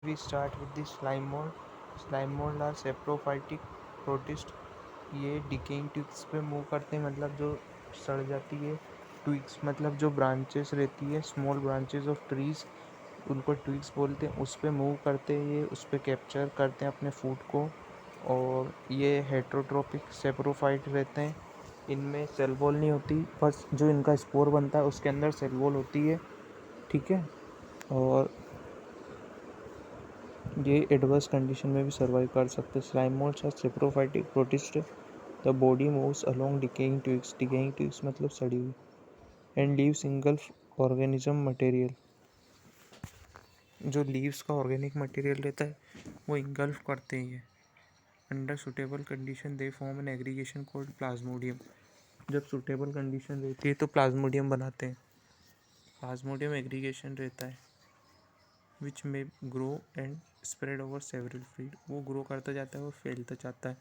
We start with the slime mold. Slime mold are saprophytic protist. ये decaying twigs पे move करते हैं, मतलब जो सड़ जाती है ट्विग्स, मतलब जो ब्रांचेस रहती है, स्मॉल ब्रांचेस ऑफ ट्रीज, उनको ट्विग्स बोलते हैं। उस पर मूव करते हैं, ये उस पर कैप्चर करते हैं अपने फूड को। और ये हेट्रोट्रोपिक सेप्रोफाइट रहते हैं। इनमें सेल वॉल नहीं होती, बस जो इनका स्पोर बनता है उसके अंदर सेल वॉल होती है, ठीक है। और ये एडवर्स कंडीशन में भी सर्वाइव कर सकते हैं। Slime molds are saprophytic protist. The body moves along decaying twigs, decaying twigs मतलब सड़ी हुई, and leaves engulf organism material. जो लीव्स का ऑर्गेनिक मटेरियल रहता है वो इंगल्फ करते हैं। Under suitable condition they form an aggregation called plasmodium. जब सुटेबल कंडीशन रहती है तो प्लाज्मोडियम बनाते हैं। प्लाज्मोडियम एग्रीगेशन रहता है विच में grow and spread over several feet. वो ग्रो करता जाता है और फैलता जाता है।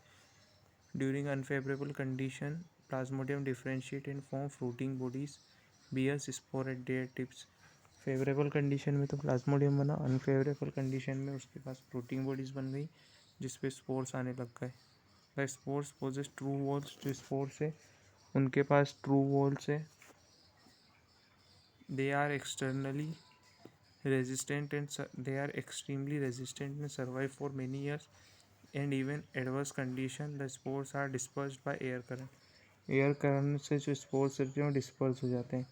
During unfavourable condition plasmodium differentiate and form fruiting bodies, bears spore at their tips. Favourable condition में तो प्लाज्मोडियम बना, अनफेवरेबल कंडीशन में उसके पास फ्रूटिंग बॉडीज बन गई जिसपे स्पोर्स आने लग गए। The spores possess true walls. जो स्पोर्स है उनके पास ट्रू वॉल्स है। They are externally resistant and they are extremely resistant and survive for many years and even adverse condition. The spores are dispersed by air current। Air current से जो spores रहते हैं वो disperse हो जाते हैं।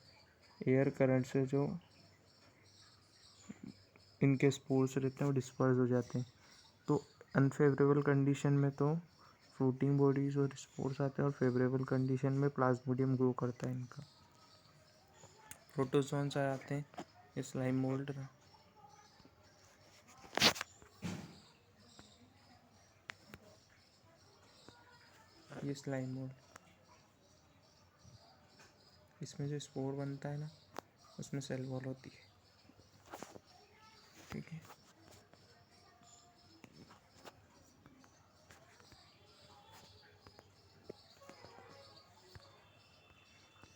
Air current से जो इनके स्पोर्स रहते हैं वो डिस्पर्स हो जाते हैं। तो अनफेवरेबल कंडीशन में तो फ्रूटिंग बॉडीज और स्पोर्स आते हैं, और फेवरेबल कंडीशन में प्लाज्मोडियम ग्रो करता है इनका। प्रोटोजोन्स आ जाते हैं। ये स्लाइम मोल्ड रहा, ये स्लाइम मोल्ड। इसमें जो स्पोर बनता है ना उसमें सेल वॉल होती है, ठीक है।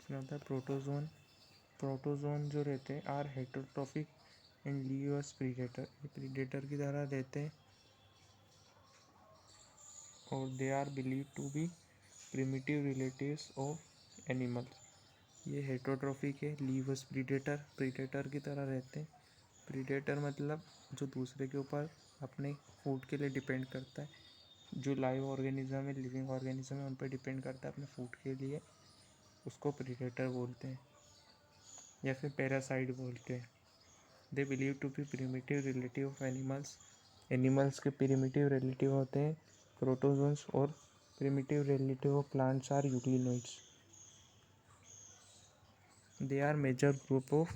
इसमें होता है प्रोटोजोन। प्रोटोजोन जो रहते हैं are heterotrophic and live as predator. ये प्रीडेटर की तरह रहते हैं और they are believe to be primitive relatives of animals. ये हेटरोट्रोफिक है, लीव एज प्रीडेटर, प्रीडेटर की तरह रहते हैं। प्रीडेटर मतलब जो दूसरे के ऊपर अपने फूड के लिए डिपेंड करता है। जो लाइव ऑर्गेनिज्म है, लिविंग ऑर्गेनिज्म है, उन पर डिपेंड करता है अपने फूड के लिए, उसको प्रीडेटर बोलते हैं या फिर पैरासाइट बोलते हैं। They believe to be primitive relative of animals. Animals के प्रिमिटिव रिलेटिव होते हैं प्रोटोजोन्स, और primitive relative of plants are euglenoids. They are major group of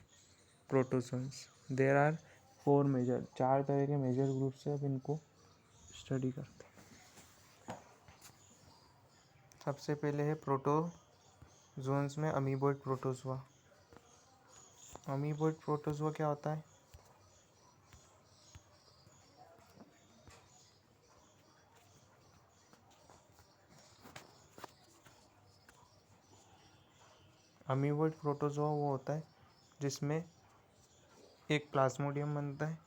protozoans. There are 4 major, 4 तरह के मेजर ग्रुप से अब इनको स्टडी करते हैं। सबसे पहले है प्रोटोजोन्स में अमीबोइड प्रोटोजोआ। अमीबोइड प्रोटोजोआ क्या होता है? अमीबोइड प्रोटोजोआ वो होता है जिसमें एक प्लाज्मोडियम बनता है।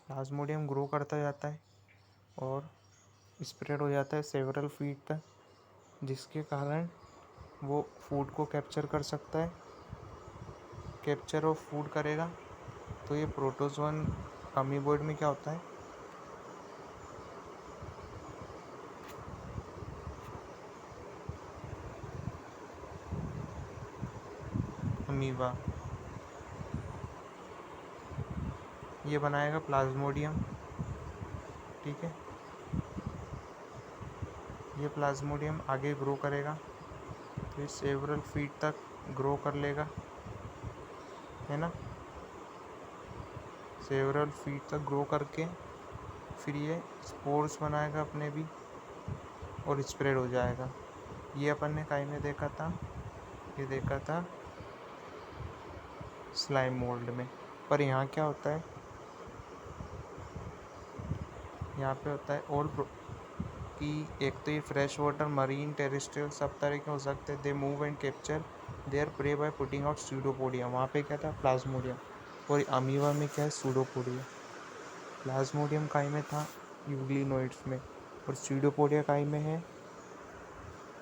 प्लाज्मोडियम ग्रो करता जाता है और स्प्रेड हो जाता है सेवरल फीट तक, जिसके कारण वो फूड को कैप्चर कर सकता है। कैप्चर ऑफ फूड करेगा तो ये प्रोटोजोन अमीबोइड में क्या होता है? अमीबा। ये बनाएगा प्लाज्मोडियम, ठीक है। ये प्लाज्मोडियम आगे ग्रो करेगा तो ये सेवरल फीट तक ग्रो कर लेगा, है ना। सेवरल फीट तक ग्रो करके फिर ये स्पोर्स बनाएगा अपने भी और स्प्रेड हो जाएगा। ये अपन ने काई में देखा था? ये देखा था स्लाइम मोल्ड में। पर यहाँ क्या होता है? यहाँ पे होता है ऑल कि एक तो ये फ्रेश वाटर, मरीन, टेरेस्ट्रियल सब तरह के हो सकते हैं। They move and capture there pray by putting out pseudopodia. वहाँ पे क्या था? प्लाज्मोडियम। और अमीबा में क्या है? सूडोपोडिया। प्लाज्मोडियम काय में था, यूग्लिनोइड्स में, और स्यूडोपोडिया काय में है,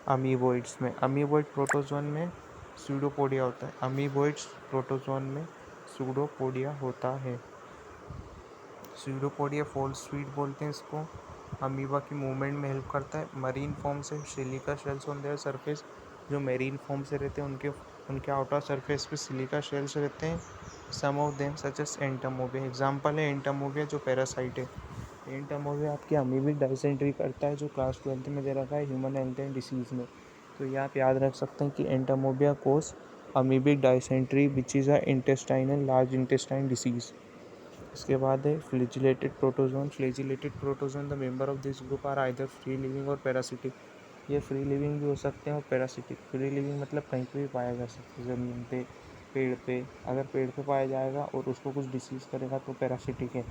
अमीबोइड्स में। अमीबोइड प्रोटोजोन में स्यूडोपोडिया होता है, अमीबोइड्स प्रोटोजोन में स्यूडोपोडिया होता है। स्यूडोपोडिया फॉल स्वीट बोलते हैं इसको। अमीबा की मूवमेंट में हेल्प करता है। मरीन फॉर्म से silica shells on their surface, जो मेरीन फॉर्म से रहते हैं उनके आउटर सरफेस पे सिलिका शेल्स रहते हैं। Some of them such as Entamoeba, example है एंटामोबिया जो पैरासाइट है। एंटामोबिया आपकी अमीबिक डायसेंट्री करता है, जो क्लास 12 में दे रखा है ह्यूमन हेल्थ एंड डिसीज़ में। तो ये आप याद रख सकते हैं कि Entamoeba causes amoebic dysentery which is a intestinal large intestine disease. इसके बाद है flagellated protozoan. Flagellated protozoan the member of this group are either free living और पैरासिटिक। ये फ्री लिविंग भी हो सकते हैं और पैरासिटिक। फ्री लिविंग मतलब कहीं पे भी पाया जा सकता है, ज़मीन पे, पेड़ पे। अगर पेड़ पे पाया जाएगा और उसको कुछ डिसीज़ करेगा तो पैरासिटिक है,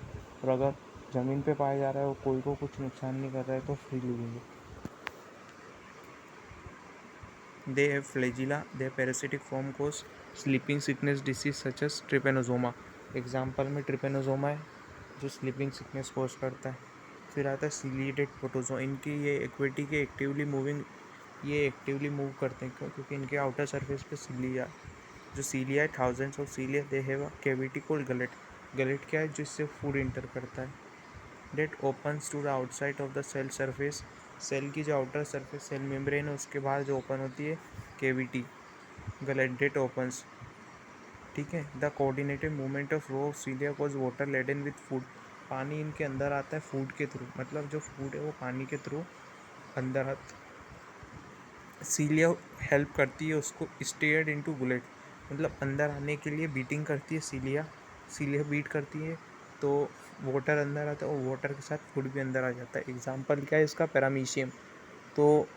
और अगर ज़मीन पे पाया जा रहा है और कोई को कुछ नुकसान नहीं कर रहा है तो फ्री लिविंग है। They have flagella. Their parasitic form cause sleeping sickness disease such as trypanosoma. Example में ट्रिपेनोजोमा है जो स्लीपिंग सिकनेस कॉज करता है। फिर आता है सीलिएटेड प्रोटोजोआ। इनकी ये एक्वेटिक एक्टिवली मूव करते हैं क्योंकि इनके आउटर सरफेस पे सीलिया, जो सीलिया है, thousands of cilia, they have a cavity called gullet. Gullet क्या है, जिससे फूड इंटर करता है। That opens to the outside of the cell surface. Cell की जो आउटर सरफेस सेल मेम्ब्रेन है उसके बाहर जो ओपन होती है कैविटी, गलेट, डेट ओपन्स। ठीक है। The coordinated movement of row cilia cause water laden with food. पानी इनके अंदर आता है फूड के थ्रू, मतलब जो फूड है वो पानी के थ्रू अंदर आता है। सीलिया हेल्प करती है उसको स्टेयर्ड इनटू गुलेट, मतलब अंदर आने के लिए बीटिंग करती है सीलिया बीट करती है तो वाटर अंदर आता है और वाटर के साथ फूड भी अंदर आ जाता है। एग्जाम्पल क्या है इसका, पैरामीशियम। तो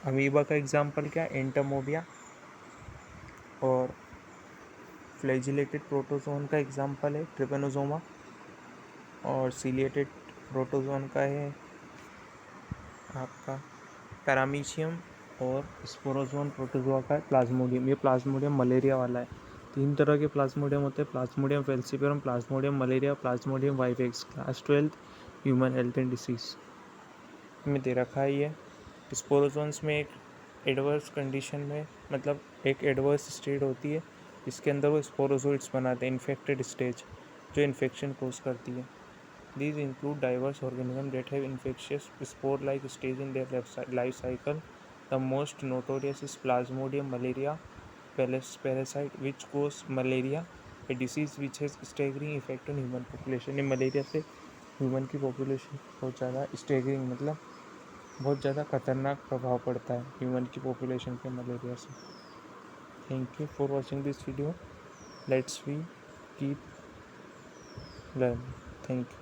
अमीबा का एग्जाम्पल क्या है, एंटामोबिया। और फ्लैजिलेटेड प्रोटोजोन का एग्जाम्पल है ट्रिपेनोजोमा। और सीलिएटेड प्रोटोजोन का है आपका पैरामीशियम। और स्पोरोजोन प्रोटोजोआ का है प्लाज्मोडियम। ये प्लाज्मोडियम मलेरिया वाला है। 3 तरह के प्लाज्मोडियम होते हैं, Plasmodium falciparum, Plasmodium malaria, Plasmodium vivax. Class 12 human health and disease में दे रखा है ये। स्पोरोजोन्स में एक एडवर्स कंडीशन में, मतलब एक एडवर्स स्टेट होती है जिसके अंदर वो स्पोरोजोइट्स बनाते हैं, इन्फेक्टेड स्टेज जो इन्फेक्शन कोज करती है। These include diverse organisms that have infectious spore-like stage in their life cycle. The most notorious is Plasmodium malaria parasite, which causes malaria, a disease which has staggering effect on human population. ये malaria से human की population बहुत ज़्यादा staggering, मतलब बहुत ज़्यादा खतरनाक प्रभाव पड़ता है ह्यूमन की पॉपुलेशन पे मलेरिया से। Thank you for watching this video. Let's we keep learning. Thank you.